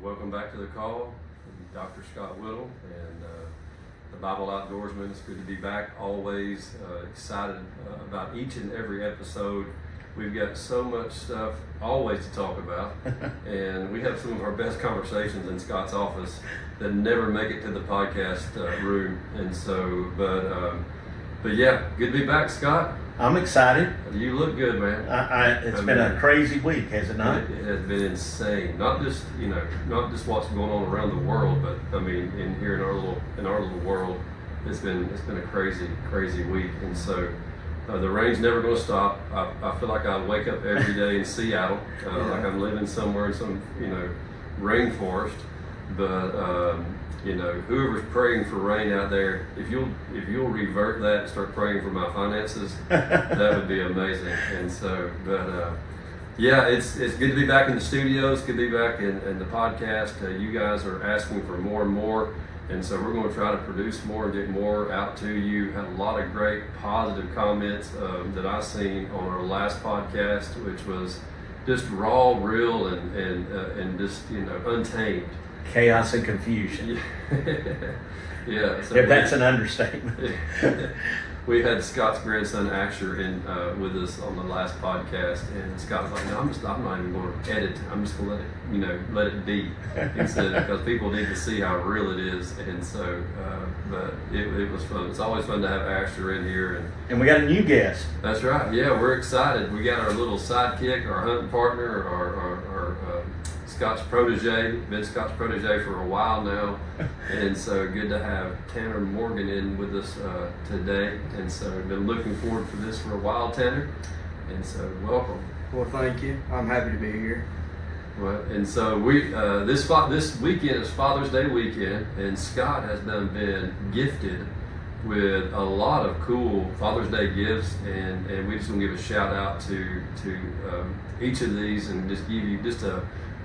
Welcome back to the call. Dr. Scott Whittle and the Bible Outdoorsman. It's good to be back. Always excited about each and every episode. We've got so much stuff always to talk about, and we have some of our best conversations in Scott's office that never make it to the podcast room. And so, but yeah, good to be back, Scott. I'm excited. You look good, man. It's been a crazy week, has it not? It has been insane. Not just what's going on around the world, but I mean, here in our little world, it's been a crazy week. And so the rain's never going to stop. I feel like I wake up every day in Seattle, like I'm living somewhere in some rainforest. But whoever's praying for rain out there, if you'll revert that and start praying for my finances, that would be amazing. And so, it's good to be back in the studio. It's good to be back in the podcast. You guys are asking for more and more, and so we're going to try to produce more and get more out to you. Had a lot of great positive comments that I seen on our last podcast, which was just raw, real, and just untamed. Chaos and confusion. Yeah. So if that's an understatement. We had Scott's grandson Asher in with us on the last podcast, and Scott was like, "No, I'm not even going to edit. I'm just going to let it be," because people need to see how real it is. And so, but it was fun. It's always fun to have Asher in here, and we got a new guest. That's right. Yeah, we're excited. We got our little sidekick, our hunting partner, our Scott's protege, been Scott's protege for a while now, and so good to have Tanner Morgan in with us today. And so we've been looking forward for this for a while, Tanner, and so welcome. Well, thank you. I'm happy to be here. Well, and so we this weekend is Father's Day weekend, and Scott has been gifted with a lot of cool Father's Day gifts, and we just want to give a shout out to each of these and just give you just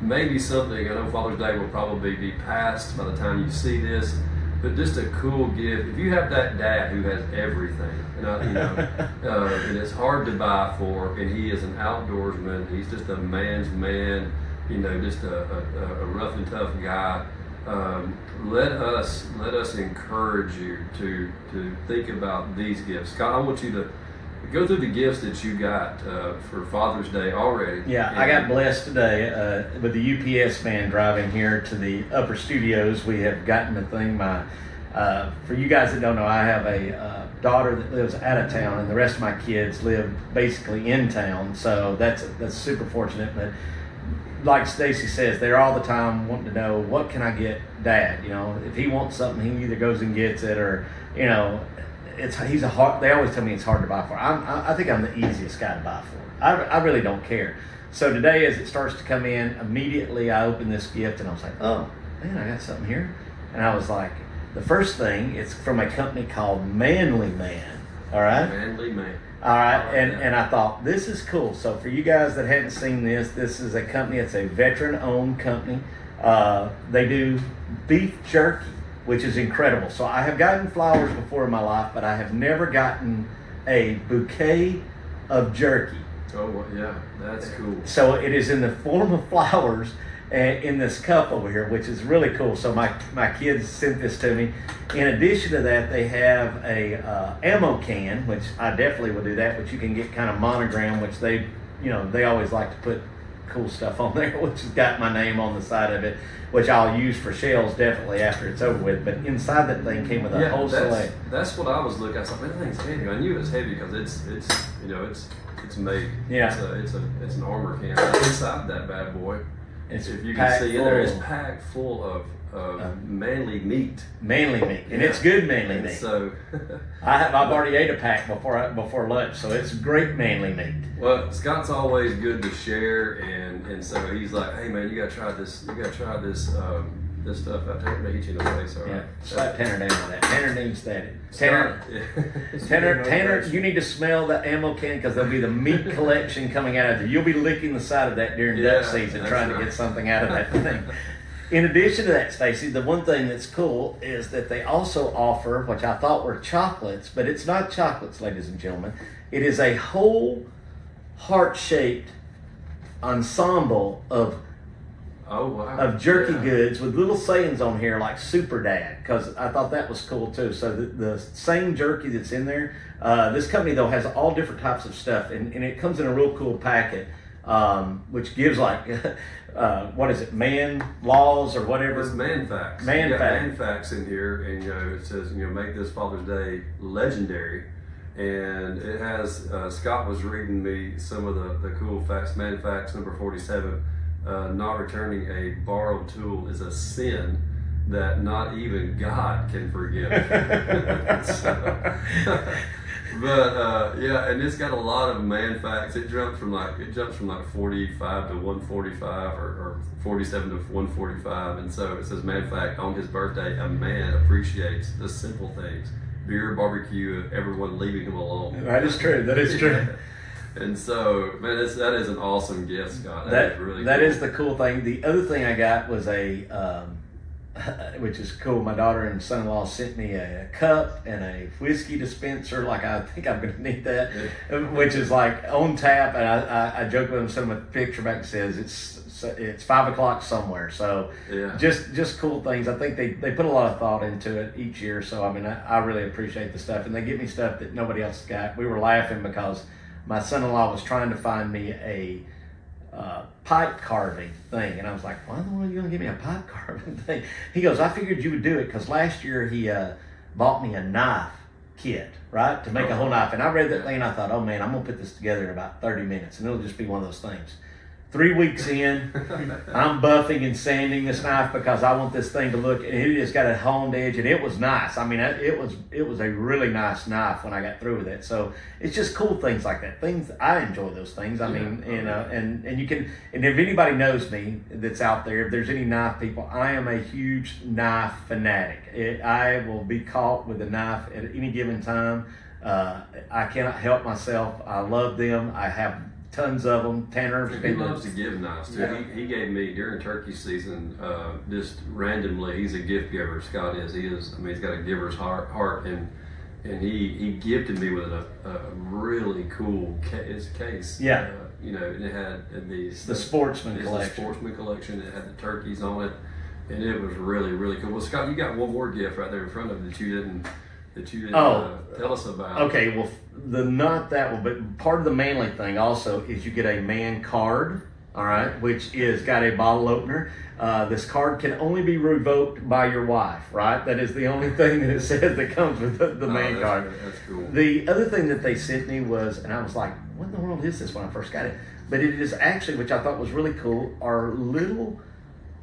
maybe something. I know Father's Day will probably be past by the time you see this, but just a cool gift. If you have that dad who has everything, and it's hard to buy for, and he is an outdoorsman, he's just a man's man, just a rough and tough guy. Let us encourage you to think about these gifts. Scott, I want you to go through the gifts that you got for Father's Day already. Yeah, I got blessed today with the UPS man driving here to the upper studios. We have gotten the thing. For you guys that don't know, I have a daughter that lives out of town, and the rest of my kids live basically in town. So that's super fortunate. But like Stacy says, they're all the time wanting to know, what can I get Dad? If he wants something, he either goes and gets it, or they always tell me it's hard to buy for. I think I'm the easiest guy to buy for. I really don't care. So today, as it starts to come in, immediately I open this gift and I was like, oh man, I got something here. And I was like, the first thing, it's from a company called Manly Man. All right? Manly Man. All right, and I thought, this is cool. So for you guys that hadn't seen this is a company, it's a veteran-owned company. They do beef jerky, which is incredible. So I have gotten flowers before in my life, but I have never gotten a bouquet of jerky. Oh, yeah, that's cool. So it is in the form of flowers in this cup over here, which is really cool. So my kids sent this to me. In addition to that, they have a ammo can, which I definitely will do that, but you can get kind of monogram, which they always like to put cool stuff on there, which has got my name on the side of it, which I'll use for shells definitely after it's over with. But inside that thing came with a whole select. That's what I was looking at. I was like, man, that thing's heavy. I knew it was heavy because it's made. Yeah. It's an armor can. Inside that bad boy, if you can see in there, it's packed full of manly meat. Manly meat, and it's good manly meat. So I've already ate a pack before lunch, so it's great manly meat. Well, Scott's always good to share, and so he's like, hey man, you gotta try this. You gotta try this stuff out there. I'm gonna hit you in the face, all right? Yeah, slap Tanner down on that. Tanner needs that. Tanner, Tanner, you need to smell the ammo can, because there'll be the meat collection coming out of there. You'll be licking the side of that during duck season, trying to get something out of that thing. In addition to that, Stacy, the one thing that's cool is that they also offer, which I thought were chocolates, but it's not chocolates, ladies and gentlemen. It is a whole heart-shaped ensemble of Oh wow! of jerky Yeah. goods with little sayings on here like Super Dad, because I thought that was cool too. So the same jerky that's in there, this company though has all different types of stuff, and it comes in a real cool packet, which gives like, what is it, man laws or whatever? It's man facts. Man You got facts. man facts in here, and it says make this Father's Day legendary, and it has Scott was reading me some of the cool facts. Man facts number 47: not returning a borrowed tool is a sin that not even God can forgive. Yeah, and it's got a lot of man facts. It jumps from like 45 to 145 or 47 to 145, and so it says man fact: on his birthday, a man appreciates the simple things: beer, barbecue, everyone leaving him alone. That is true. That is true. And so, man, that is an awesome gift, Scott. That is really that cool. is the cool thing. The other thing I got was which is cool. My daughter and son-in-law sent me a cup and a whiskey dispenser. Like, I think I'm going to need that, which is like on tap. And I joke with them, send them a picture back that says it's 5 o'clock somewhere. So Yeah. just cool things. I think they put a lot of thought into it each year. So I mean, I really appreciate the stuff, and they give me stuff that nobody else got. We were laughing because my son-in-law was trying to find me a pipe carving thing, and I was like, why in the world are you gonna give me a pipe carving thing? He goes, I figured you would do it because last year he bought me a knife kit, right, to make a whole knife. And I read that thing and I thought, oh man, I'm gonna put this together in about 30 minutes, and it'll just be one of those things. 3 weeks in, I'm buffing and sanding this knife because I want this thing to look, and it has got a honed edge, and it was nice. I mean, it was a really nice knife when I got through with it. So it's just cool things like that. Things I enjoy those things. I mean, and you can, and if anybody knows me that's out there, if there's any knife people, I am a huge knife fanatic. I will be caught with a knife at any given time. I cannot help myself. I love them. I have tons of them. Tanner He loves to give knives too. Yeah. He gave me during turkey season, just randomly. He's a gift giver. Scott is. He is. I mean, he's got a giver's heart, and he gifted me with a really cool case. Yeah. And it had these the Sportsman it's collection. The Sportsman collection. It had the turkeys on it, and it was really really cool. Well, Scott, you got one more gift right there in front of you that you didn't tell us about. Okay, well, not that one, but part of the manly thing also is you get a man card, all right, which is got a bottle opener. This card can only be revoked by your wife, right? That is the only thing that it says that comes with the man card. That's cool. The other thing that they sent me was, and I was like, what in the world is this when I first got it? But it is actually, which I thought was really cool, are little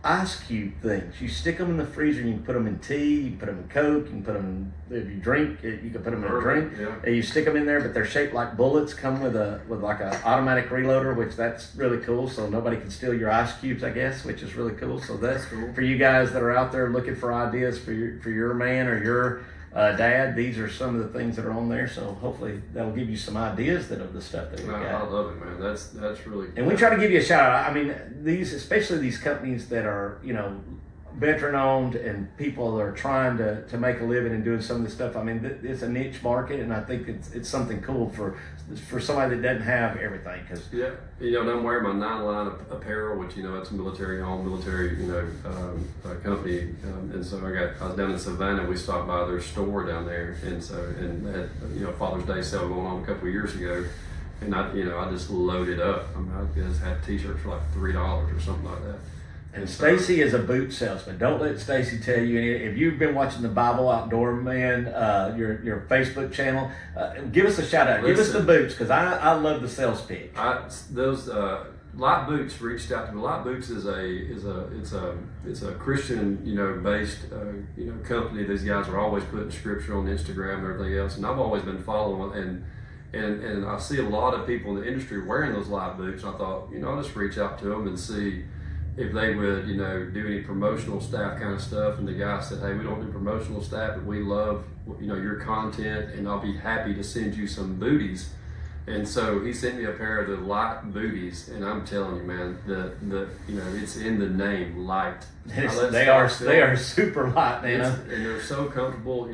ice cube things. You stick them in the freezer and you can put them in tea, you can put them in Coke, you can put them in, if you drink, you can put them in a drink. Yeah. And you stick them in there, but they're shaped like bullets, come with like a automatic reloader, which that's really cool. So nobody can steal your ice cubes, I guess, which is really cool. So that's cool. For you guys that are out there looking for ideas for your man or your dad, these are some of the things that are on there. So hopefully that'll give you some ideas of the stuff that we got. I love it, man. That's really cool. And we try to give you a shout out. I mean, especially these companies that are, veteran owned and people that are trying to make a living and doing some of this stuff. I mean, it's a niche market, and I think it's something cool for somebody that doesn't have everything. Yeah, and I'm wearing my 9-line apparel, which it's a military-owned, company, and so I was down in Savannah. We stopped by their store down there, and they had Father's Day sale going on a couple of years ago, and I just loaded up. I mean, I just had T-shirts for like $3 or something like that. And Stacy is a boot salesman. Don't let Stacy tell you any. If you've been watching the Bible Outdoor Man, your Facebook channel, give us a shout out. Give us the boots, because I love the sales pitch. Those Light Boots reached out to me. Light Boots is a Christian based company. These guys are always putting scripture on Instagram and everything else, and I've always been following and I see a lot of people in the industry wearing those light boots. I thought I'll just reach out to them and see if they would, do any promotional staff kind of stuff. And the guy said, hey, we don't do promotional staff, but we love, your content, and I'll be happy to send you some booties. And so he sent me a pair of the light booties, and I'm telling you, man, it's in the name, light. They are super light, man. And they're so comfortable.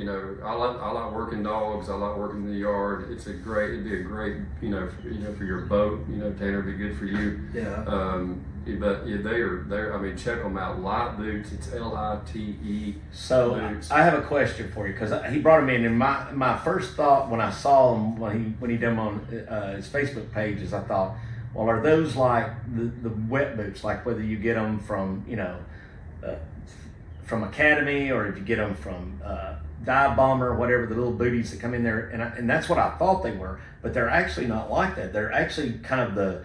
I like working dogs. I like working in the yard. It'd be a great, for your boat. Tanner, it'd be good for you. Yeah. But yeah, they're. I mean, check them out. Light Boots. It's LITE. So Boots. I have a question for you because he brought him in, and my first thought when I saw him when he done 'em on his Facebook page is I thought, well, are those like the wet boots, like whether you get them from from Academy or if you get them from Dive Bomber or whatever, the little booties that come in there, and that's what I thought they were, but they're actually not like that. They're actually kind of the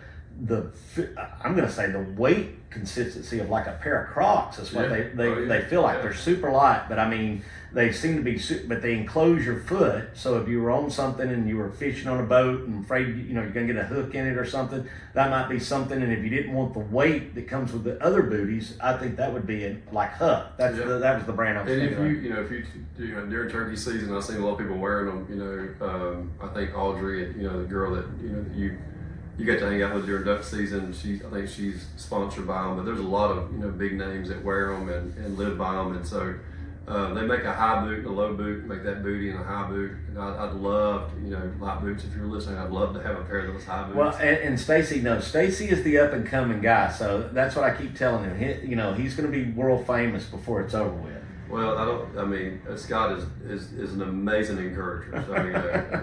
I'm going to say the weight consistency of like a pair of Crocs is what they feel like. They're super light, but I mean they seem to be, but they enclose your foot. So if you were on something and you were fishing on a boat and afraid you're going to get a hook in it or something, that might be something. And if you didn't want the weight that comes with the other booties, I think that would be like Huck. That was the brand I was thinking. And if you during turkey season, I've seen a lot of people wearing them. I think Audrey, the girl that you get to hang out with during duck season. I think she's sponsored by them, but there's a lot of big names that wear them and live by them, and so they make a high boot and a low boot. Make that booty and a high boot. And I'd love, light boots. If you're listening, I'd love to have a pair of those high boots. Well, and Stacy knows. Stacy is the up and coming guy, so that's what I keep telling him. He's going to be world famous before it's over with. Well, Scott is an amazing encourager. So,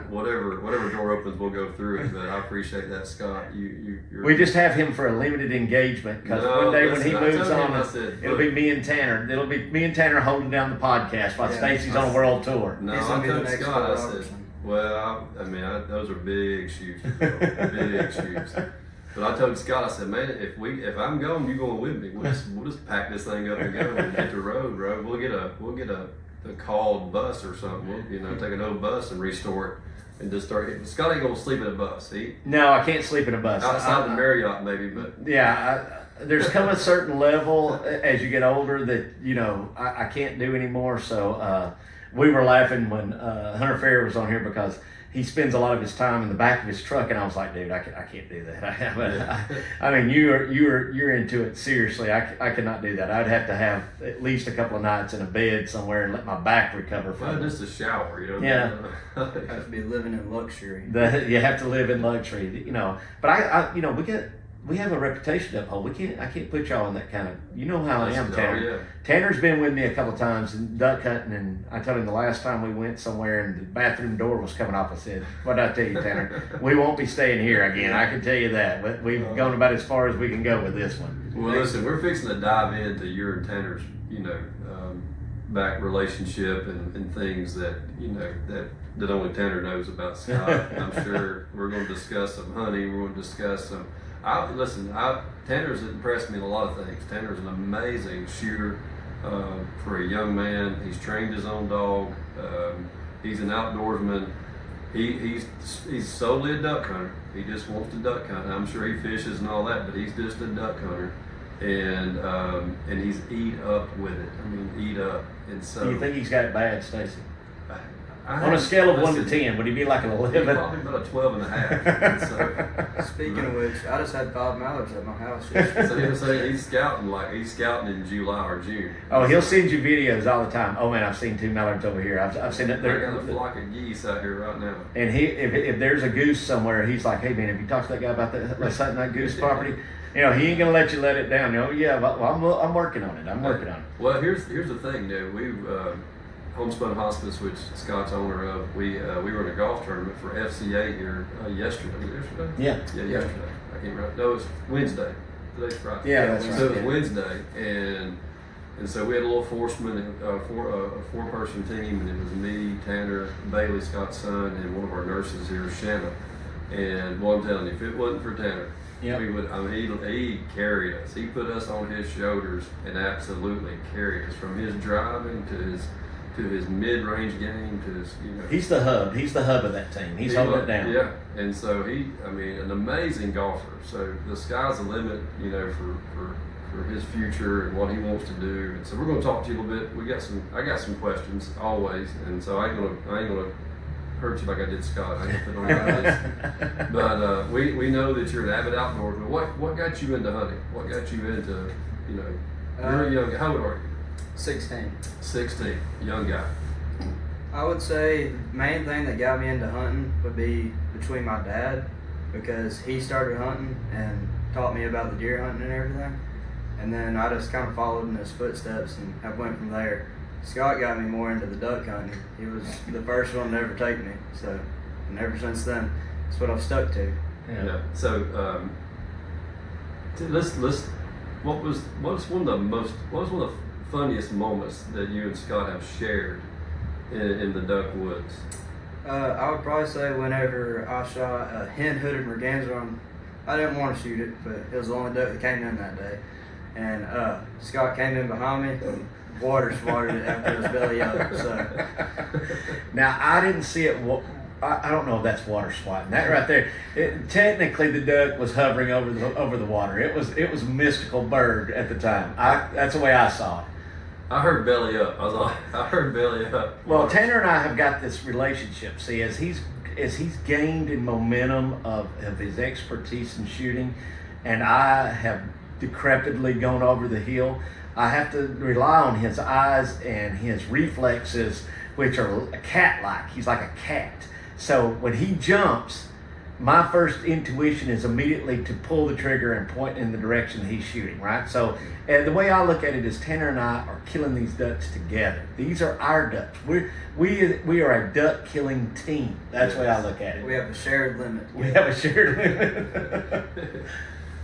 whatever door opens, we'll go through it. But I appreciate that, Scott. We just have him for a limited engagement because one day when he moves on, it'll be me and Tanner. It'll be me and Tanner holding down the podcast while Stacy's on a world tour. No, I told Scott. I said, well, those are big shoes to fill. Big shoes. But I told Scott, I said, man, if I'm going, you going with me. We'll just pack this thing up and go and hit the road, bro. We'll get a called bus or something. We'll take an old bus and restore it and just start hitting. Scott ain't gonna sleep in a bus. No, I can't sleep in a bus. Outside the Marriott, maybe, but there's come a certain level as you get older that I can't do anymore. So we were laughing when Hunter Fair was on here because he spends a lot of his time in the back of his truck, and I was like, dude, I can't do that. You're into it seriously. I cannot do that. I'd have to have at least a couple of nights in a bed somewhere and let my back recover from it. Just a shower, Yeah. You have to be living in luxury. You have to live in luxury, But we have a reputation to uphold. I can't put y'all in that kind of. You know how I am, Tanner. Yeah. Tanner's been with me a couple of times in duck hunting, and I told him the last time we went somewhere and the bathroom door was coming off. I said, "What did I tell you, Tanner? We won't be staying here again. I can tell you that. But we've gone about as far as we can go with this one." Well, listen, we're fixing to dive into your and Tanner's, back relationship and things that that only Tanner knows about Scott. I'm sure we're going to discuss some hunting. We're going to discuss some. Tanner's impressed me in a lot of things. Tanner's an amazing shooter for a young man. He's trained his own dog. He's an outdoorsman. He's solely a duck hunter. He just wants to duck hunt. I'm sure he fishes and all that, but he's just a duck hunter, and he's eat up with it. Eat up. And so, do you think he's got it bad, Stacy? On a scale of 1 to 10, would he be like an 11? Probably about a 12 and a half. So, speaking of which, I just had 5 mallards at my house yesterday. so he's scouting in July or June. Oh, he'll send you videos all the time. Oh man, I've seen 2 mallards over here. I've seen it. I got a flock of geese out here right now. And if there's a goose somewhere, he's like, hey man, have you talked to that guy about hunting that goose property? He ain't gonna let you let it down. Yeah, well, I'm working on it. Well, here's the thing, dude. We've Homespun Hospice, which Scott's owner of, we were in a golf tournament for FCA here yesterday. Was it yesterday? Yeah. Yeah, yesterday. I can't remember. No, it was Wednesday. Today's Friday. Yeah, that's right. So it was Wednesday, and so we had a little foursome, a 4-person team, and it was me, Tanner, Bailey, Scott's son, and one of our nurses here, Shanna. And boy, I'm telling you, if it wasn't for Tanner, we would. He carried us. He put us on his shoulders and absolutely carried us from his driving to his mid-range game, to his, He's the hub. He's the hub of that team. He's holding it down. Yeah, and so an amazing golfer. So the sky's the limit, for his future and what he wants to do. And so we're going to talk to you a little bit. I got some questions always, and so I ain't gonna hurt you like I did Scott. I ain't put on your list. But we know that you're an avid outdoorsman. What got you into hunting? What got you into, you're a young. How old are you? 16. 16, young guy. I would say the main thing that got me into hunting would be between my dad, because he started hunting and taught me about the deer hunting and everything. And then I just kind of followed in his footsteps and I went from there. Scott got me more into the duck hunting. He was the first one to ever take me. So, and ever since then, that's what I've stuck to. Yeah. So, let's what was one of the funniest moments that you and Scott have shared in the duck woods? I would probably say whenever I shot a hen-hooded merganser on, I didn't want to shoot it, but it was the only duck that came in that day. And Scott came in behind me and water smarted it after it was belly up. So now I didn't see it. I don't know if that's water swatting. That right there, technically the duck was hovering over the water. It was a mystical bird at the time. That's the way I saw it. I heard belly up. I heard belly up. Well, Tanner and I have got this relationship. See, as he's gained in momentum of his expertise in shooting, and I have decrepitly gone over the hill, I have to rely on his eyes and his reflexes, which are cat-like. He's like a cat. So when he jumps, my first intuition is immediately to pull the trigger and point in the direction he's shooting, right? So the way I look at it is Tanner and I are killing these ducks together. These are our ducks. We are a duck killing team. That's the way I look at it. we have a shared limit. We have a shared limit.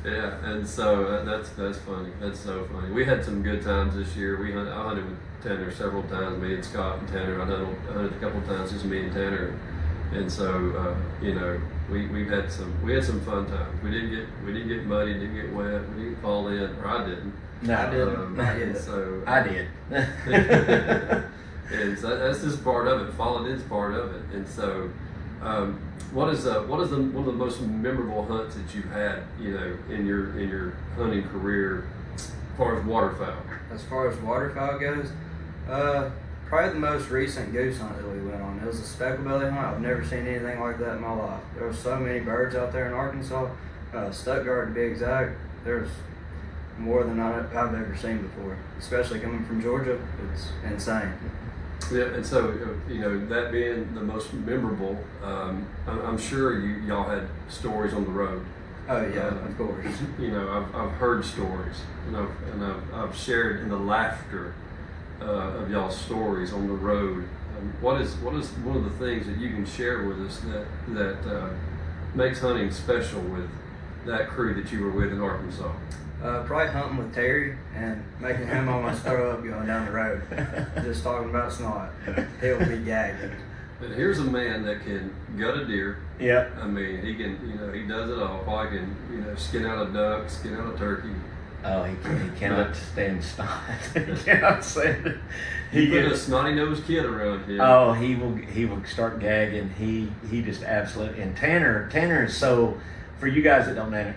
Yeah, and so that's funny. That's so funny. We had some good times this year. I hunted with Tanner several times. Me and Scott and Tanner. I hunted a couple times, just me and Tanner. And so we had some fun times. We didn't get muddy, didn't get wet, we didn't fall in, or I didn't. No, I didn't. Not yet. And so I did. and so that's just part of it. Falling is part of it. And so, what is one of the most memorable hunts that you've had, in your hunting career, as far as waterfowl? As far as waterfowl goes, probably the most recent goose hunt that we went on. It was a speckled belly hunt. I've never seen anything like that in my life. There were so many birds out there in Arkansas, Stuttgart to be exact. There's more than I've ever seen before, especially coming from Georgia. It's insane. Yeah, and so that being the most memorable, I'm sure y'all had stories on the road. Oh yeah, of course. I've heard stories, and I've shared in the laughter of y'all's stories on the road. What is one of the things that you can share with us that makes hunting special with that crew that you were with in Arkansas? Probably hunting with Terry and making him almost throw up going down the road. Just talking about snot. He'll be gagging. But here's a man that can gut a deer. Yep. I mean, he can, he does it all. Probably can, skin out a duck, skin out a turkey. Oh, he cannot stand snot. He cannot stand it. He put a snotty-nosed kid around him. Oh, he will start gagging. He just absolutely. And Tanner is so. For you guys that don't know,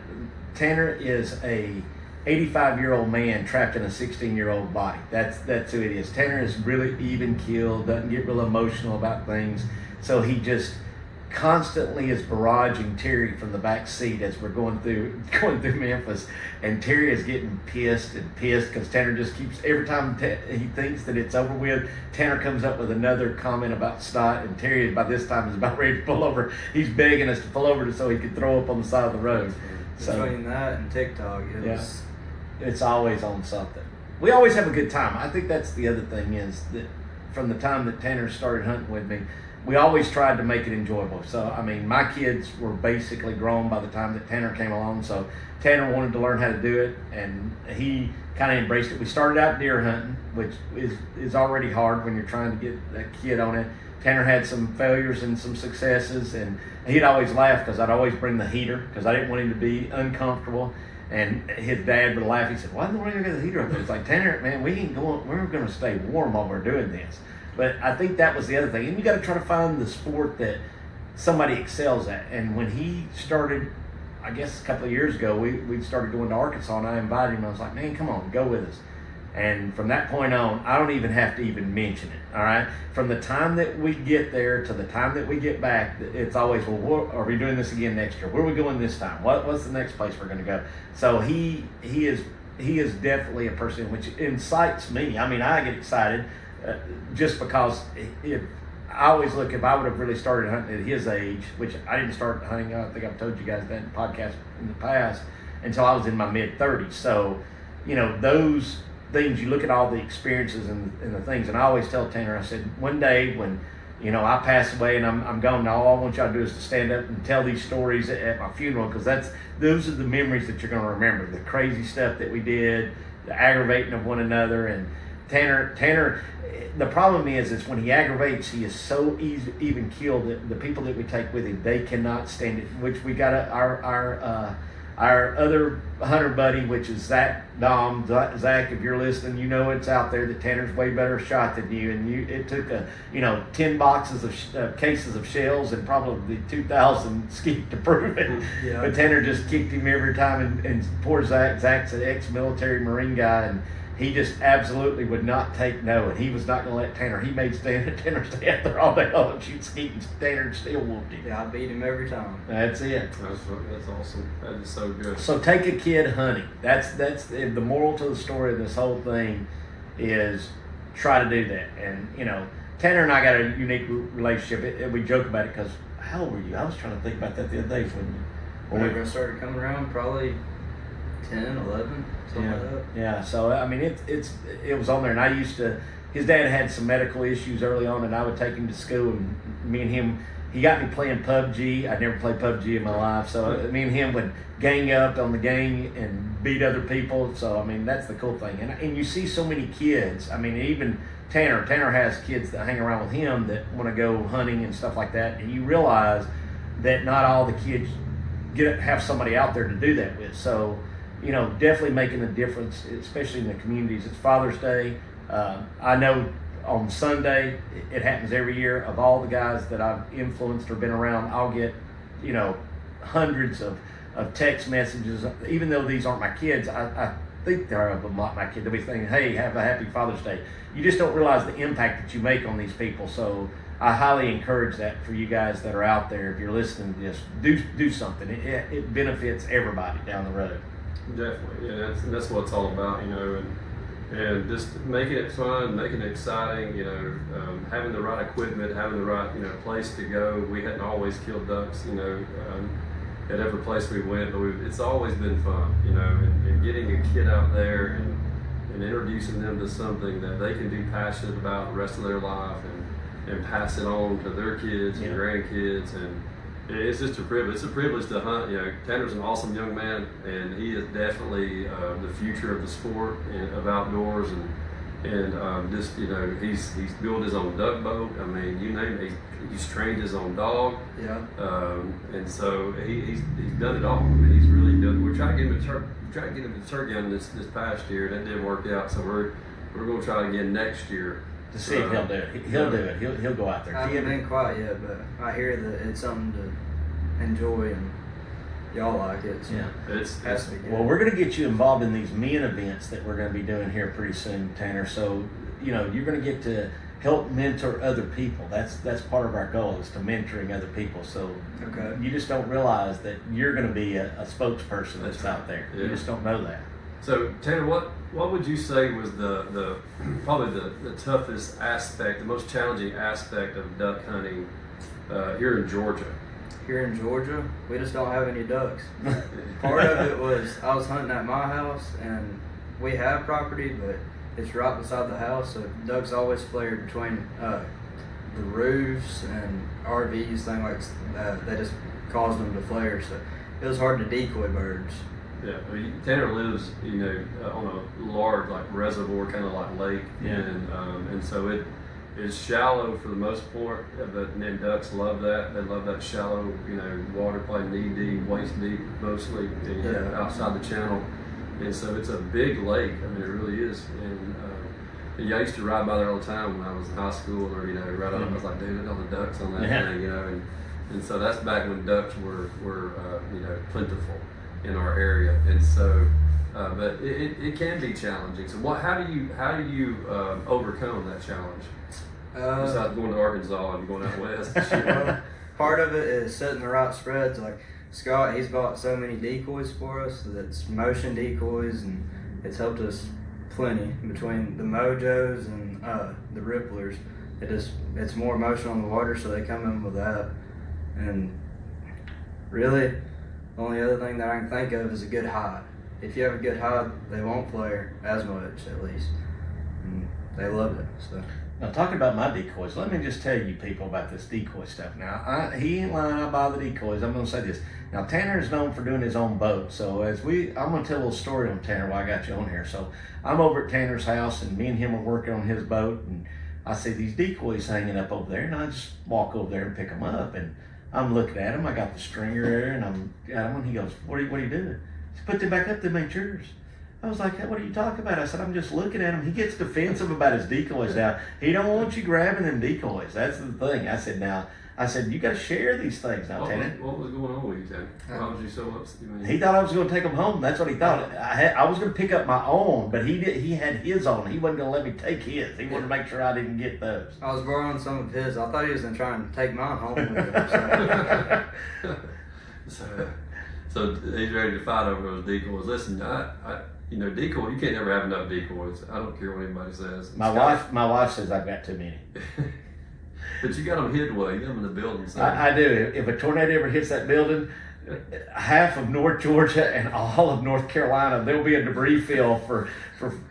Tanner is a 85-year-old man trapped in a 16-year-old body. That's who it is. Tanner is really even keeled, doesn't get real emotional about things. So he just constantly is barraging Terry from the back seat as we're going through Memphis, and Terry is getting pissed because Tanner just keeps, every time he thinks that it's over with, Tanner comes up with another comment about snot, and Terry by this time is about ready to pull over. He's begging us to pull over so he can throw up on the side of the road. Between that and TikTok, it's always on something. We always have a good time. I think that's the other thing is that from the time that Tanner started hunting with me, we always tried to make it enjoyable. So, I mean, my kids were basically grown by the time that Tanner came along. So Tanner wanted to learn how to do it, and he kind of embraced it. We started out deer hunting, which is already hard when you're trying to get that kid on it. Tanner had some failures and some successes, and he'd always laugh because I'd always bring the heater because I didn't want him to be uncomfortable. And his dad would laugh. He said, "Why in the world you got the heater up there?" It's like, Tanner, man, we're going to stay warm while we're doing this. But I think that was the other thing. And you got to try to find the sport that somebody excels at. And when he started, I guess a couple of years ago, we started going to Arkansas, and I invited him. I was like, "Man, come on, go with us." And from that point on, I don't even have to even mention it, all right? From the time that we get there to the time that we get back, it's always, well, are we doing this again next year? Where are we going this time? What's the next place we're going to go? So he is definitely a person which incites me. I mean, I get excited just because I always look, if I would have really started hunting at his age, which I didn't start hunting, I think I've told you guys that in podcasts in the past, until I was in my mid-30s. So, you know, those things, you look at all the experiences and the things, and I always tell Tanner, I said, one day when, you know, I pass away and I'm gone, now all I want y'all to do is to stand up and tell these stories at my funeral, because those are the memories that you're going to remember, the crazy stuff that we did, the aggravating of one another. And Tanner, the problem is when he aggravates, he is so easy, even killed that the people that we take with him, they cannot stand it. Which we got our other hunter buddy, which is Zach Dom. Zach, if you're listening, you know it's out there that Tanner's way better shot than you, and it took 10 boxes of cases of shells and probably 2,000 Skeet to prove it. Yeah. But Tanner just kicked him every time, and poor Zach's an ex-military Marine guy, and he just absolutely would not take no, and he was not going to let Tanner. He made Tanner stay out there all day long and shoot Skeet, and Tanner still whooped him. Yeah, I beat him every time. That's it. That's awesome. That is so good. So take a kid hunting. That's the moral to the story of this whole thing is try to do that. And you know, Tanner and I got a unique relationship. We joke about it because how old were you? I was trying to think about that the other day Whenever I started coming around, probably 10, 11, something like that. Yeah, so I mean it was on there, and I used to. His dad had some medical issues early on, and I would take him to school, and me and him. He got me playing PUBG. I'd never played PUBG in my life, so me and him would gang up on the gang and beat other people. So I mean that's the cool thing, and you see so many kids. I mean even Tanner has kids that hang around with him that want to go hunting and stuff like that, and you realize that not all the kids have somebody out there to do that with. So. You know, definitely making a difference, especially in the communities. It's Father's Day. I know on Sunday, it happens every year. Of all the guys that I've influenced or been around, I'll get, you know, hundreds of text messages. Even though these aren't my kids, I think they're of them like my kid. They'll be saying, hey, have a happy Father's Day. You just don't realize the impact that you make on these people. So I highly encourage that for you guys that are out there. If you're listening to this, do something. It benefits everybody down the road. Definitely, yeah. That's what it's all about, you know, and just making it fun, making it exciting, you know, having the right equipment, having the right, you know, place to go. We hadn't always killed ducks, you know, at every place we went, but it's always been fun, you know, and getting a kid out there and introducing them to something that they can be passionate about the rest of their life and pass it on to their kids and grandkids. And it's just a privilege. It's a privilege to hunt. You know, Tanner's an awesome young man, and he is definitely the future of the sport and of outdoors. And just, you know, he's built his own duck boat. I mean, you name it. He's trained his own dog. Yeah. And so he's done it all. I mean, he's really done. We're trying to get him a turkey gun this past year. That didn't work out. So we're going to try again next year. To see if he'll do it. He'll do it. He'll go out there. I haven't been quite yet, but I hear that it's something to enjoy, and y'all like it. So Yeah. it has to be good. Well, we're going to get you involved in these men events that we're going to be doing here pretty soon, Tanner. So, you know, you're going to get to help mentor other people. That's part of our goal, is to mentoring other people. So Okay. you just don't realize that you're going to be a spokesperson that's out there. Yeah. You just don't know that. So Tanner, what would you say was the probably the toughest aspect, the most challenging aspect of duck hunting here in Georgia? Here in Georgia, we just don't have any ducks. Part of it was I was hunting at my house, and we have property, but it's right beside the house, so ducks always flared between the roofs and RVs, things like that. That just caused them to flare, so it was hard to decoy birds. Yeah, I mean, Tanner lives, you know, on a large like reservoir, kind of like lake, and so it's shallow for the most part. But then ducks love that. They love that shallow, you know, water, probably knee deep, waist deep, mostly, you know, outside the channel. And so it's a big lake. I mean, it really is. And I used to ride by there all the time when I was in high school, or you know, right on. I was like, dude, look at all the ducks on that thing, you know. And so that's back when ducks were you know, plentiful in our area. And so, but it can be challenging. So how do you overcome that challenge? Besides going to Arkansas and going out west. Part of it is setting the right spreads. Like Scott, he's bought so many decoys for us. That's motion decoys, and it's helped us plenty between the mojos and the ripplers. It's more motion on the water, so they come in with that. And really, The only other thing that I can think of is a good hide. If you have a good hide, they won't flare as much, at least. And they love it. So. Now, talking about my decoys, let me just tell you people about this decoy stuff. Now, he ain't lying. I buy the decoys. I'm going to say this. Now, Tanner is known for doing his own boat. So, I'm going to tell a little story on Tanner while I got you on here. So, I'm over at Tanner's house, and me and him are working on his boat, and I see these decoys hanging up over there, and I just walk over there and pick them up, and I'm looking at him. I got the stringer there, and I'm at him, and he goes, what are you doing? He said, put them back up. Them ain't yours. I was like, what are you talking about? I said, I'm just looking at him. He gets defensive about his decoys now. He don't want you grabbing them decoys. That's the thing. I said, you got to share these things now, Tanner. What was going on with you, Tanner? Why was you so upset? He thought I was going to take them home. That's what he thought. I was going to pick up my own, but he had his own. He wasn't going to let me take his. He wanted to make sure I didn't get those. I was borrowing some of his. I thought he was going to try and take mine home with him. So he's ready to fight over those decoys. Listen, decoy, you can't never have enough decoys. I don't care what anybody says. My wife says I've got too many. But you got them hidden away. You got them in the building. So. I do. If a tornado ever hits that building, half of North Georgia and all of North Carolina, there'll be a debris field for.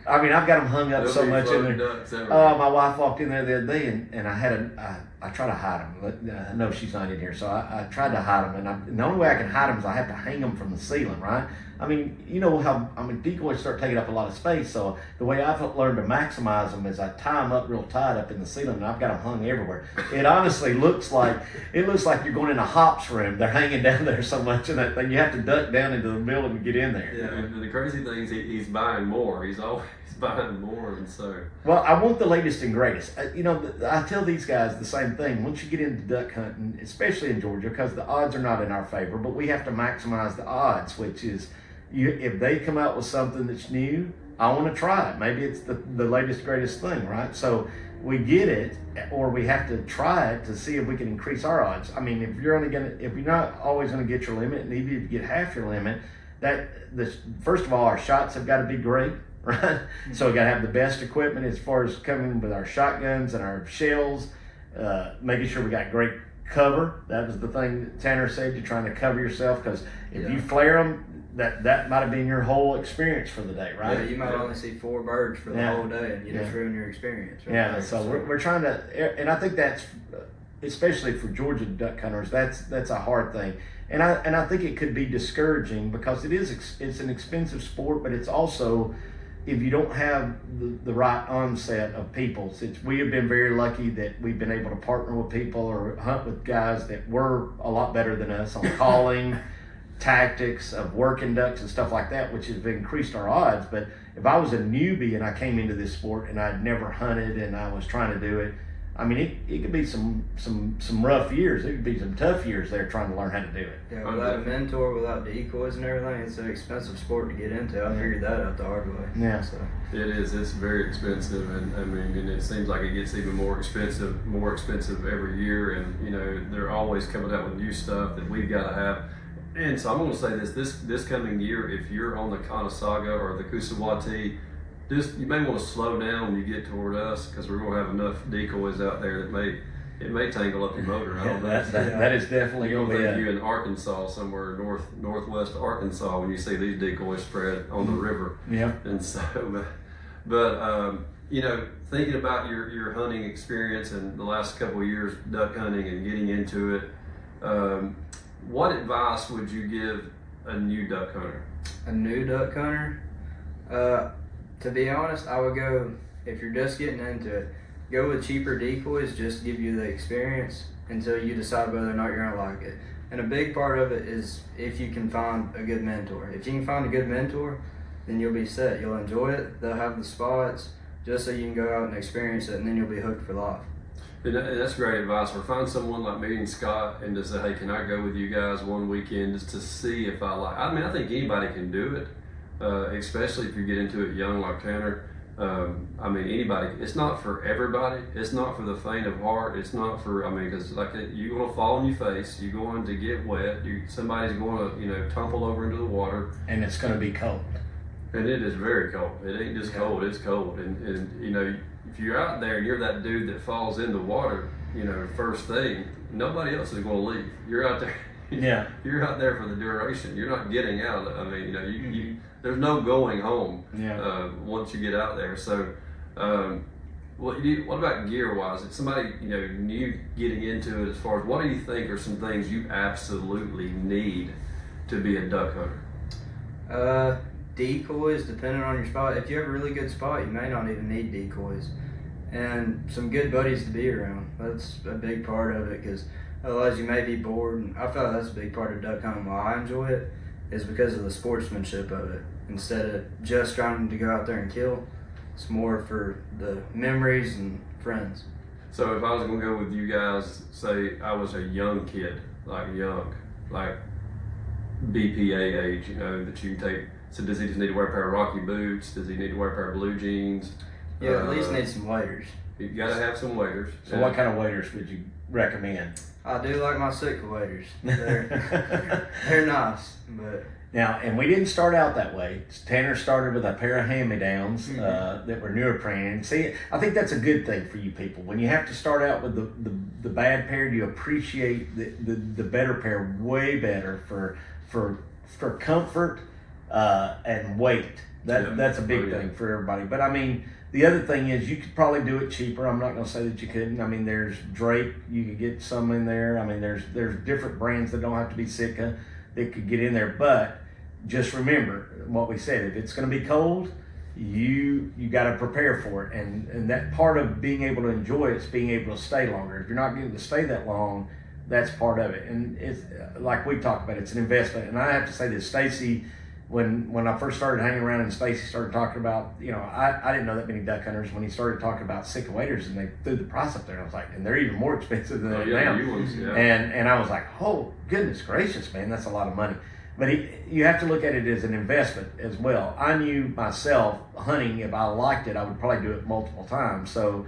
I've got them hung up so much in there. Oh, my wife walked in there the other day, and I try to hide them. I know she's not in here, so I tried to hide them, and the only way I can hide them is I have to hang them from the ceiling, right? You know how decoys start taking up a lot of space, so the way I've learned to maximize them is I tie them up real tight up in the ceiling, and I've got them hung everywhere. It honestly looks like you're going in a hops room. They're hanging down there so much in that thing. You have to duck down into the building to get in there. Yeah, and the crazy thing is he's buying more. He's always buying more, and so. Well, I want the latest and greatest. I tell these guys the same thing. Once you get into duck hunting, especially in Georgia, because the odds are not in our favor, but we have to maximize the odds, which is, if they come out with something that's new, I want to try it. Maybe it's the latest, greatest thing, right? So we get it, or we have to try it to see if we can increase our odds. If you're not always going to get your limit, and even if you get half your limit, first of all, our shots have got to be great, right? So we got to have the best equipment as far as coming with our shotguns and our shells, making sure we got great cover. That was the thing that Tanner said. You're trying to cover yourself, because if you flare them, that might have been your whole experience for the day, right? Yeah, you might only see 4 birds for the whole day, and you just ruin your experience. Right yeah, there. so we're trying to, and I think that's, especially for Georgia duck hunters, that's a hard thing, and I think it could be discouraging, because it's an expensive sport, but it's also, if you don't have the right onset of people, since we have been very lucky that we've been able to partner with people or hunt with guys that were a lot better than us on calling, tactics of working ducks and stuff like that, which has increased our odds. But if I was a newbie and I came into this sport and I'd never hunted and I was trying to do it, it could be some rough years. It could be some tough years there trying to learn how to do it. Yeah, without a mentor, without decoys and everything, it's an expensive sport to get into. I figured that out the hard way. Yeah. So. It is. It's very expensive, and it seems like it gets even more expensive every year. And they're always coming out with new stuff that we've got to have. And so I'm going to say this coming year, if you're on the Conasauga or the Kusawati, you may want to slow down when you get toward us, because we're going to have enough decoys out there that it may tangle up your motor. I don't know. That is definitely going to be you in Arkansas, somewhere northwest Arkansas, when you see these decoys spread on the river. Yeah. And so, but thinking about your hunting experience and the last couple of years duck hunting and getting into it, what advice would you give a new duck hunter? A new duck hunter? To be honest, I would go, if you're just getting into it, go with cheaper decoys, just give you the experience until you decide whether or not you're going to like it. And a big part of it is if you can find a good mentor. If you can find a good mentor, then you'll be set. You'll enjoy it. They'll have the spots just so you can go out and experience it, and then you'll be hooked for life. And that's great advice. Or find someone like me and Scott and just say, hey, can I go with you guys one weekend just to see if I like. I think anybody can do it, especially if you get into it young like Tanner. Anybody. It's not for everybody. It's not for the faint of heart. It's not for, because you're going to fall on your face. You're going to get wet. Somebody's going to, tumble over into the water. And it's going to be cold. And it is very cold. It ain't just cold. It's cold. And if you're out there and you're that dude that falls in the water, first thing, nobody else is going to leave. You're out there. Yeah. You're out there for the duration. You're not getting out. I mean, you there's no going home. Yeah. Once you get out there. So, what about gear wise? If somebody new getting into it, as far as what do you think are some things you absolutely need to be a duck hunter? Decoys, depending on your spot. If you have a really good spot, you may not even need decoys. And some good buddies to be around. That's a big part of it, because otherwise you may be bored. And I feel like that's a big part of duck hunting. Why I enjoy it is because of the sportsmanship of it. Instead of just trying to go out there and kill, it's more for the memories and friends. So if I was gonna go with you guys, say I was a young kid, like BPA age, that you can take. So does he just need to wear a pair of Rocky boots? Does he need to wear a pair of blue jeans? Yeah, at least need some waders. You gotta have some waders. So what kind of waders would you recommend? I do like my Sitka waders. They're nice, but now, and we didn't start out that way. Tanner started with a pair of hand-me-downs that were neoprene. And see, I think that's a good thing for you people. When you have to start out with the bad pair, you appreciate the better pair way better for comfort and weight. That's a big thing for everybody. But I mean, the other thing is you could probably do it cheaper. I'm not going to say that you couldn't. I mean, there's Drake. You could get some in there. I mean, there's different brands that don't have to be Sitka that could get in there. But just remember what we said. If it's going to be cold, you got to prepare for it. And that part of being able to enjoy it is being able to stay longer. If you're not getting to stay that long, that's part of it. And it's like we talked about, it's an investment. And I have to say this, Stacy, when I first started hanging around and Stacy started talking about, I didn't know that many duck hunters. When he started talking about Sitka waders and they threw the price up there, I was like, and they're even more expensive than they are now. New ones, yeah. And I was like, oh, goodness gracious, man, that's a lot of money. But you have to look at it as an investment as well. I knew myself hunting, if I liked it, I would probably do it multiple times. So,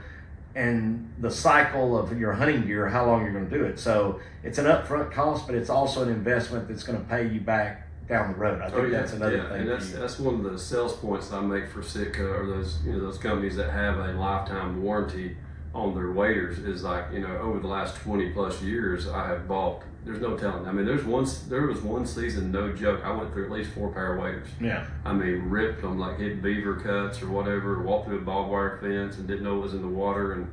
and the cycle of your hunting gear, how long you're going to do it. So it's an upfront cost, but it's also an investment that's going to pay you back down the road. I think that's another thing. And that's one of the sales points I make for Sitka, or those companies that have a lifetime warranty on their waders, is like, over the last 20 plus years I have bought, there's no telling. I mean, there was one season, no joke, I went through at least 4 pair of waders. Yeah. I mean, ripped them, like hit beaver cuts or whatever, walked through a barbed wire fence and didn't know it was in the water,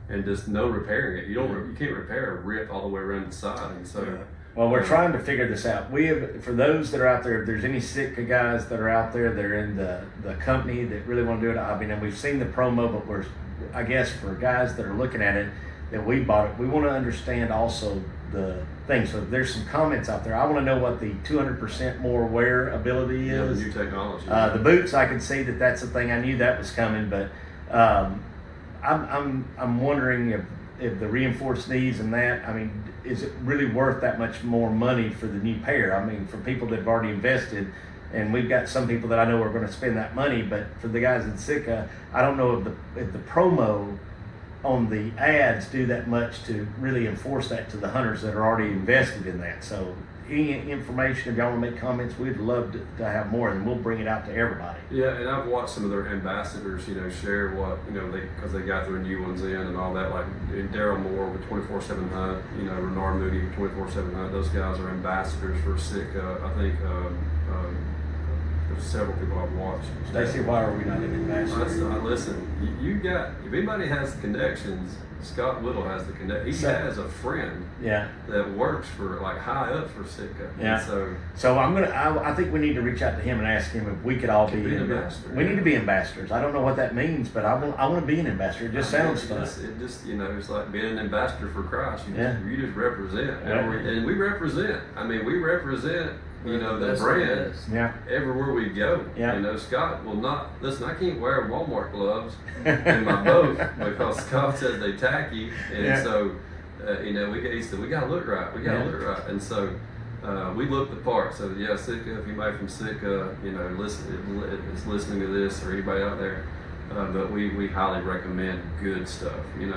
and just no repairing it. You can't repair a rip all the way around the side. And so well, we're trying to figure this out. We have, for those that are out there, if there's any Sitka guys that are out there that are in the company that really want to do it, I mean, and we've seen the promo, but I guess for guys that are looking at it, that we bought it, we want to understand also the thing. So if there's some comments out there, I want to know what the 200% more wear ability is. The new technology. The boots, I can see that's the thing. I knew that was coming, but I'm wondering if the reinforced knees and that, I mean, is it really worth that much more money for the new pair? I mean, for people that have already invested, and we've got some people that I know are going to spend that money, but for the guys in Sitka, I don't know if the promo on the ads do that much to really enforce that to the hunters that are already invested in that. So any information, if y'all want to make comments, we'd love to have more, and we'll bring it out to everybody. Yeah, and I've watched some of their ambassadors, share what, because they got their new ones in and all that, like Daryl Moore with 24/7 Hunt, Renard Moody with 24/7 Hunt. Those guys are ambassadors for Sitka. I think there's several people I've watched. Stacy, why are we not in ambassadors? Listen, you got, if anybody has the connections, Scott Whittle has the connection. He has a friend that works for, like, high up for Sitka. Yeah. And so I think we need to reach out to him and ask him if we could all be ambassadors. We need to be ambassadors. I don't know what that means, but I want to be an ambassador. It just sounds fun. It just it's like being an ambassador for Christ. You just represent. And we represent. I mean, we represent, the brand everywhere we go. Yeah. Scott will not, listen, I can't wear Walmart gloves in my boat because Scott says they tacky. And so, he said, we got to look right. We got to look right. And so, we look the part. So, Sitka, if anybody from Sitka, is listening to this, or anybody out there, but we highly recommend good stuff, and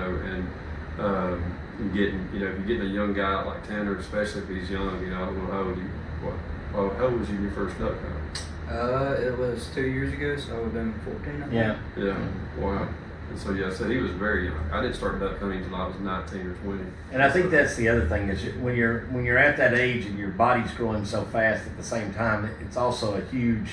getting, if you're getting a young guy like Tanner, especially if he's young, I don't know how old was you your first duck hunt? It was 2 years ago, so I would have been 14. I think. Yeah. Yeah. Wow. And so yeah, so he was very young. I didn't start duck hunting until I was 19 or 20. And I think that's the other thing is when you're at that age and your body's growing so fast at the same time, it's also a huge,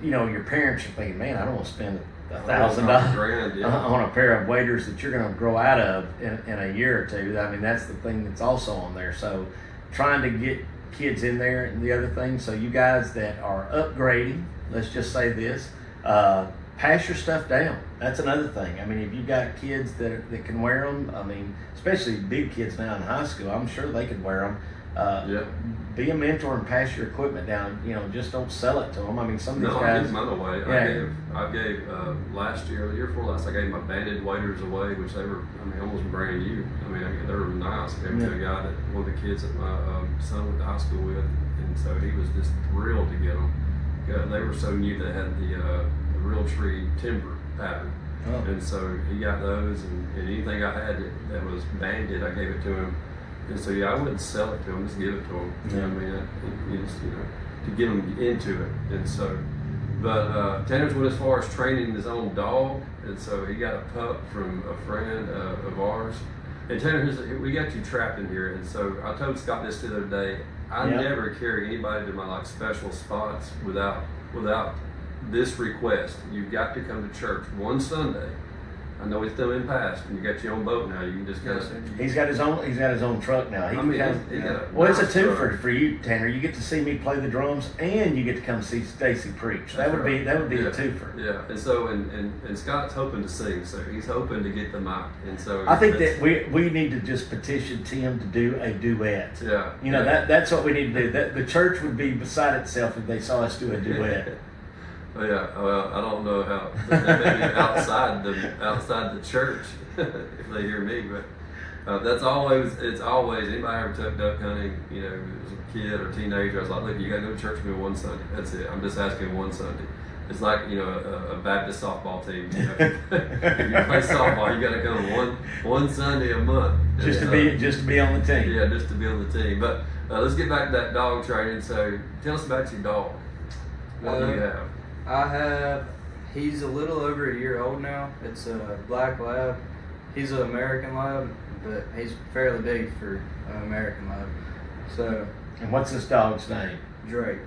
your parents are thinking, man, I don't want to spend $1,000 Yeah. on a pair of waders that you're going to grow out of in a year or two. I mean, that's the thing that's also on there. So trying to get kids in there and the other thing. So you guys that are upgrading, let's just say this, pass your stuff down. That's another thing. I mean, if you got kids that can wear them, I mean, especially big kids now in high school, I'm sure they could wear them. Yeah. Be a mentor and pass your equipment down. Just don't sell it to them. I mean, some of these No, I guys. gave mine away. Yeah. I gave last year, the year before last, I gave my banded waders away, which they were, almost brand new. They were nice. I gave them to a guy one of the kids that my son went to high school with, and so he was just thrilled to get them. Yeah, they were so new they had the real tree timber pattern. Oh. And so he got those, and anything I had that was banded, I gave it to him. And so I wouldn't sell it to him, just give it to him. Yeah. To get him into it. And so, but Tanner's went as far as training his own dog, and so he got a pup from a friend of ours. And Tanner, we got you trapped in here, and so I told Scott this the other day. I never carry anybody to my special spots without this request. You've got to come to church one Sunday. I know it's done in the past, and you got your own boat now. You can just kind of. He's got his own truck now. It's a twofer for you, Tanner. You get to see me play the drums, and you get to come see Stacy preach. That would be a twofer. Yeah, and so and Scott's hoping to sing, so he's hoping to get the mic, and so I think that we need to just petition Tim to do a duet. Yeah, that's what we need to do. That the church would be beside itself if they saw us do a duet. Yeah, well, I don't know how. Maybe outside the church, if they hear me, but it's always anybody ever took duck hunting, as a kid or teenager. I was like, look, you got to go to church with me one Sunday. That's it. I'm just asking one Sunday. It's like a Baptist softball team. If you play softball, you got to come one Sunday a month. Just to be on the team. Yeah, just to be on the team. But let's get back to that dog training. So tell us about your dog. What do you have? He's a little over a year old now. It's a black lab. He's an American lab, but he's fairly big for an American lab. So. And what's this dog's name? Drake.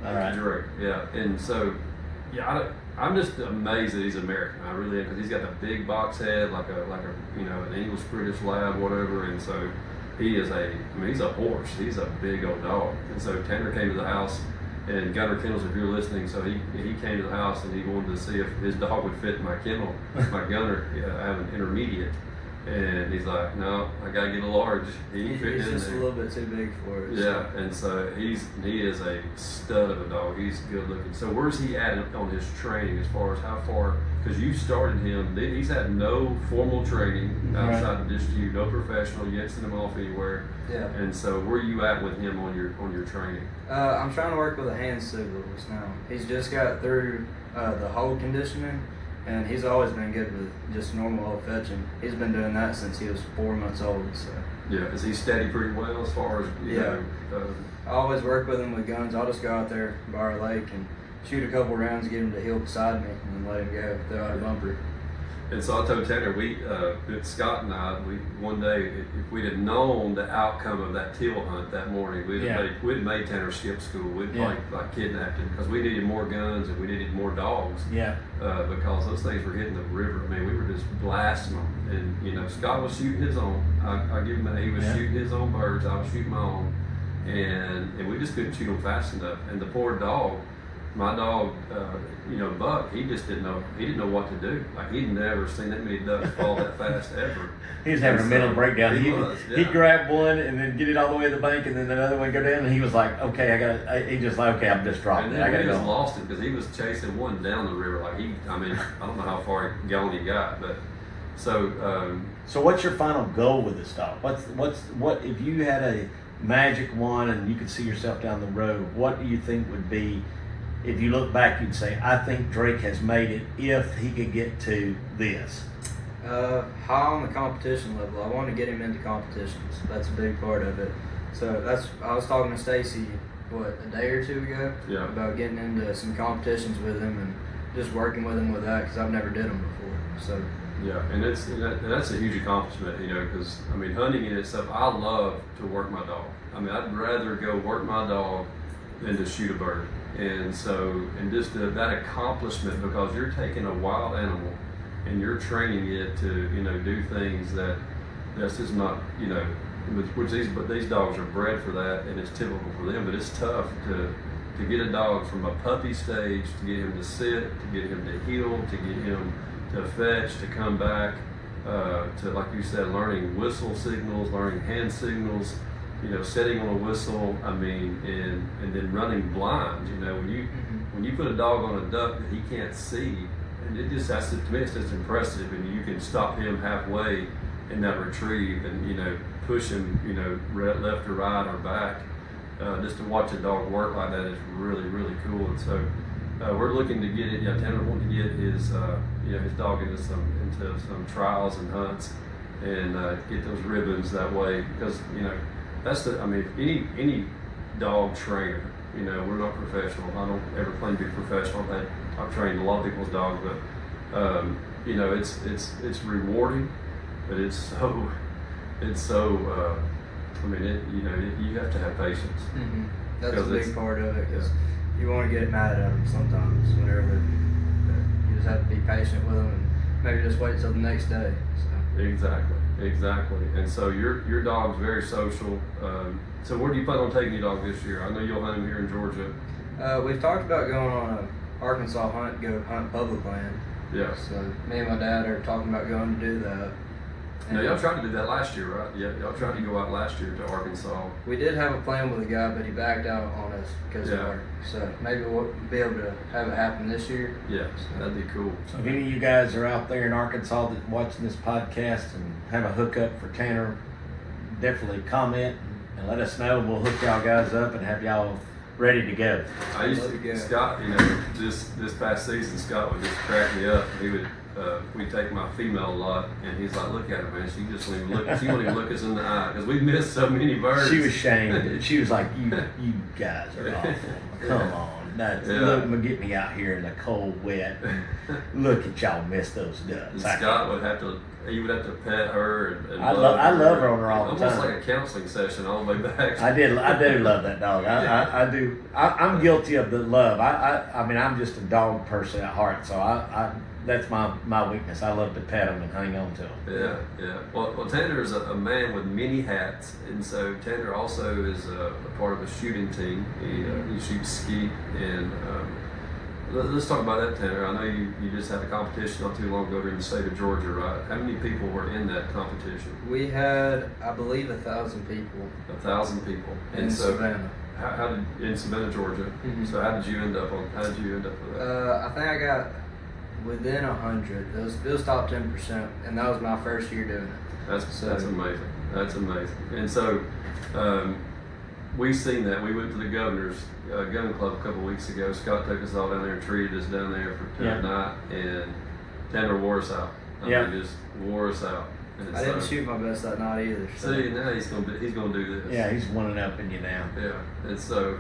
All right. Drake. Yeah, and so, I'm just amazed that he's American. I really am, because he's got a big box head, like an English British lab, whatever, and so he's a horse. He's a big old dog, and so Tanner came to the house. And Gunner Kennels, if you're listening, so he came to the house and he wanted to see if his dog would fit in my kennel. My Gunner, I have an intermediate, and he's like, no, I gotta get a large. He's just a little bit too big for it. Yeah, and so he is a stud of a dog. He's good looking. So where's he at on his training as far as how far? Because you started him. He's had no formal training outside of just you, no professional. You didn't send him off anywhere. Yeah. And so where are you at with him on your training? I'm trying to work with the hand signals now. He's just got through the hold conditioning, and he's always been good with just normal old fetching. He's been doing that since he was 4 months old. So. Yeah, is he steady pretty well as far as you know? I always work with him with guns. I'll just go out there by our lake and shoot a couple rounds, get him to heel beside me, and then let him go, throw out a bumper. And so I told Tanner, Scott and I, one day, if we'd have known the outcome of that teal hunt that morning, we'd have made Tanner skip school. We'd like kidnapped him, because we needed more guns and we needed more dogs. Yeah. Because those things were hitting the river. I mean, we were just blasting them. And Scott was shooting his own. I give him that. He was shooting his own birds. I was shooting my own, and we just couldn't shoot them fast enough. And the poor dog. My dog, Buck, he just didn't know. He didn't know what to do. Like, he'd never seen that many ducks fall that fast ever. He was having a mental breakdown. He'd grab one and then get it all the way to the bank, and then another one go down, and he was like, "Okay, He just like, "Okay, I'm just dropping it. I gotta go." He just lost it because he was chasing one down the river. Like I don't know how far gone he got, but so. So what's your final goal with this dog? What if you had a magic wand and you could see yourself down the road? What do you think would be? If you look back, you'd say, I think Drake has made it if he could get to this. High on the competition level. I want to get him into competitions. That's a big part of it. So I was talking to Stacy, a day or two ago, about getting into some competitions with him and just working with him with that, because I've never did them before. So Yeah, and that's a huge accomplishment, you know, because I mean, hunting in itself, I love to work my dog. I mean, I'd rather go work my dog than to shoot a bird. And so, and just that accomplishment, because you're taking a wild animal and you're training it to, you know, do things that's just not, you know, but these dogs are bred for that, and it's typical for them. But it's tough to get a dog from a puppy stage, to get him to sit, to get him to heel, to get him to fetch, to come back, to, like you said, learning whistle signals, learning hand signals, you know, setting on a whistle. I mean, and then running blind. You know, when you put a dog on a duck that he can't see, and to me, it's just impressive. And you can stop him halfway in that retrieve, and you know, push him, you know, left or right or back. Just to watch a dog work like that is really, really cool. And so we're looking to get it. Yeah, Tanner wanting to get his dog into some trials and hunts, and get those ribbons that way, because you know any dog trainer, you know, we're not professional. I don't ever claim to be professional. I've trained a lot of people's dogs, but you know, it's rewarding, but it's so I mean, you have to have patience. Mm-hmm. That's a big part of it, because you want to get mad at them sometimes whenever you just have to be patient with them and maybe just wait till the next day. So. Exactly. And so your dog's very social. So where do you plan on taking your dog this year? I know you'll hunt him here in Georgia. We've talked about going on an Arkansas hunt, go hunt public land. Yeah. So me and my dad are talking about going to do that. Now, y'all tried to do that last year, right? Yeah, y'all tried to go out last year to Arkansas. We did have a plan with a guy, but he backed out on us because of work. So maybe we'll be able to have it happen this year. Yeah, that'd be cool. So if any of you guys are out there in Arkansas that's watching this podcast and have a hookup for Tanner, definitely comment and let us know. We'll hook y'all guys up and have y'all ready to go. I used to, Scott, you know, this past season, Scott would just crack me up. He would, we'd take my female a lot, and he's like, look at her, man. She just won't even look, she won't even look us in the eye, because we missed so many birds. She was shamed. She was like, you guys are awful. Come on. Look, get me out here in the cold, wet. Look at y'all miss those ducks. Scott would have to, he would have to pet her and I love her on her all the time. Almost like a counseling session all the way back. I do love that dog. I do. I'm guilty of the love. I mean, I'm just a dog person at heart, so that's my weakness. I love to pet them and hang on to them. Yeah. Well, Tanner is a man with many hats, and so Tanner also is a part of a shooting team. He shoots skeet, and let's talk about that, Tanner. I know you just had a competition not too long ago here in the state of Georgia, right? How many people were in that competition? We had, I believe, 1,000 people. 1,000 people in Savannah. How did in Savannah, Georgia? Mm-hmm. So how did you end up with that? I think I got within 100. It was top 10%, and that was my first year doing it. That's amazing. That's amazing. And so we've seen that. We went to the governor's gun club a couple of weeks ago. Scott took us all down there and treated us down there for night, and Tanner wore us out. I mean, just wore us out. And I didn't shoot my best that night either. So. See, now he's gonna do this. Yeah, he's one up in you now. Yeah, and so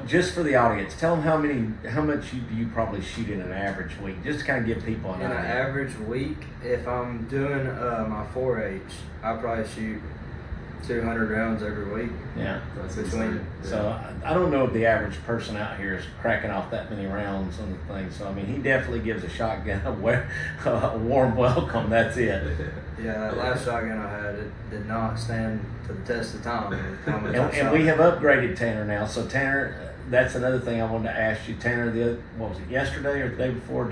just for the audience, tell them how much do you probably shoot in an average week, just to kind of give people an idea. In an average week, if I'm doing my 4-H, I probably shoot 200 rounds every week. Yeah, that's between. Yeah. So I don't know if the average person out here is cracking off that many rounds on the thing. So I mean, he definitely gives a shotgun a warm welcome. That's it. Yeah, that last shotgun I had, it did not stand to the test of time. And we have upgraded Tanner now. So Tanner, that's another thing I wanted to ask you. Tanner, what was it, yesterday or the day before?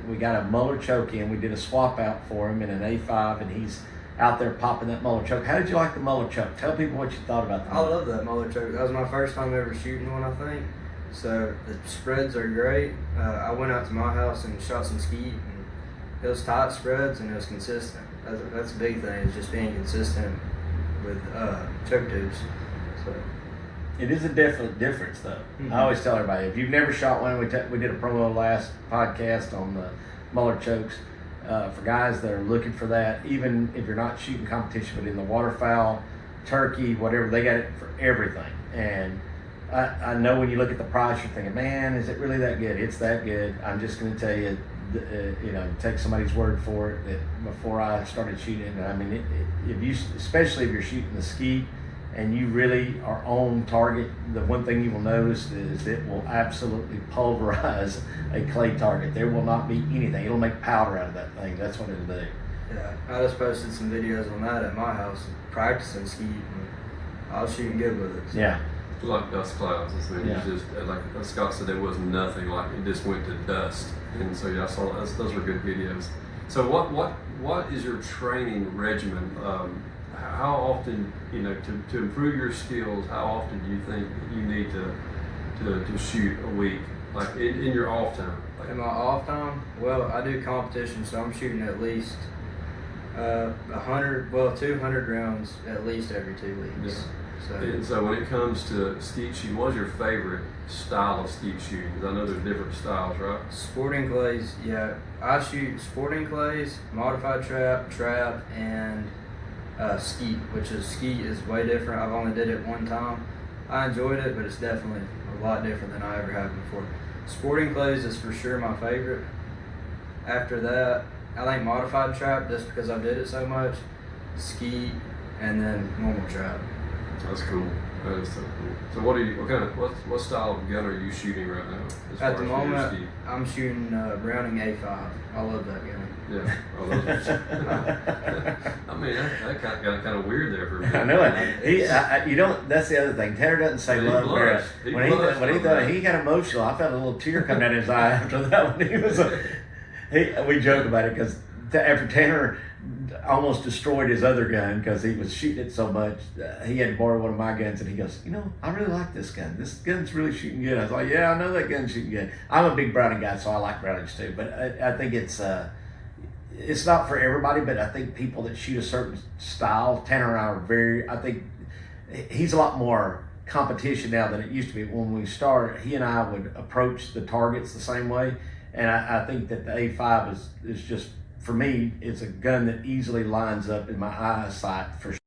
We got a Muller choke in. We did a swap out for him in an A5, and he's out there popping that Muller choke. How did you like the Muller choke? Tell people what you thought about the Muller. I love that Muller choke. That was my first time ever shooting one, I think. So the spreads are great. I went out to my house and shot some skeet, and it was tight spreads and it was consistent. That's a big thing, is just being consistent with choke tubes. So it is a definite difference, though. Mm-hmm. I always tell everybody, if you've never shot one, we did a promo last podcast on the Muller chokes. For guys that are looking for that, even if you're not shooting competition, but in the waterfowl, turkey, whatever, they got it for everything. And I know when you look at the price, you're thinking, man, is it really that good? It's that good. I'm just going to tell you, take somebody's word for it. That before I started shooting, I mean, especially if you're shooting the skeet and you really are on target, the one thing you will notice is it will absolutely pulverize a clay target. There will not be anything. It'll make powder out of that thing. That's what it'll do. Yeah, I just posted some videos on that at my house practicing skeet, and I was shooting good with it. So. Yeah. Like dust clouds. I mean, Yeah. just like Scott said, there was nothing. Like it just went to dust. And so yeah, I saw those were good videos. So what is your training regimen? How often, to improve your skills? How often do you think you need to shoot a week, like in your off time? Like, In my off time, well, I do competition, so I'm shooting at least 200 rounds at least every 2 weeks. Yeah. So. And so when it comes to skeet shooting, what's your favorite style of skeet shooting? Because I know there's different styles, right? Sporting clays, yeah. I shoot sporting clays, modified trap, and skeet, which is skeet is way different. I've only did it one time. I enjoyed it, but it's definitely a lot different than I ever have before. Sporting clays is for sure my favorite. After that, I think modified trap, just because I did it so much, skeet, and then normal trap. That's cool. That is so cool. So what style of gun are you shooting right now? At the moment, I'm shooting Browning A5. I love that gun. Yeah. Oh, those are, I mean, that got kind of weird there for a minute. I know it. That's the other thing. Tanner doesn't say He love Barrett. blushed. He When he blushed when he on thought that. he got emotional, I felt a little tear come down his eye after that one. We joke about it because after Tanner almost destroyed his other gun because he was shooting it so much, he had to borrow one of my guns, and he goes, I really like this gun. This gun's really shooting good. I was like, yeah, I know that gun's shooting good. I'm a big Browning guy, so I like Brownings too. But I think it's not for everybody. But I think people that shoot a certain style, Tanner and I are I think he's a lot more competition now than it used to be. When we started, he and I would approach the targets the same way, and I think that the A5 is just, for me, it's a gun that easily lines up in my eyesight for sure.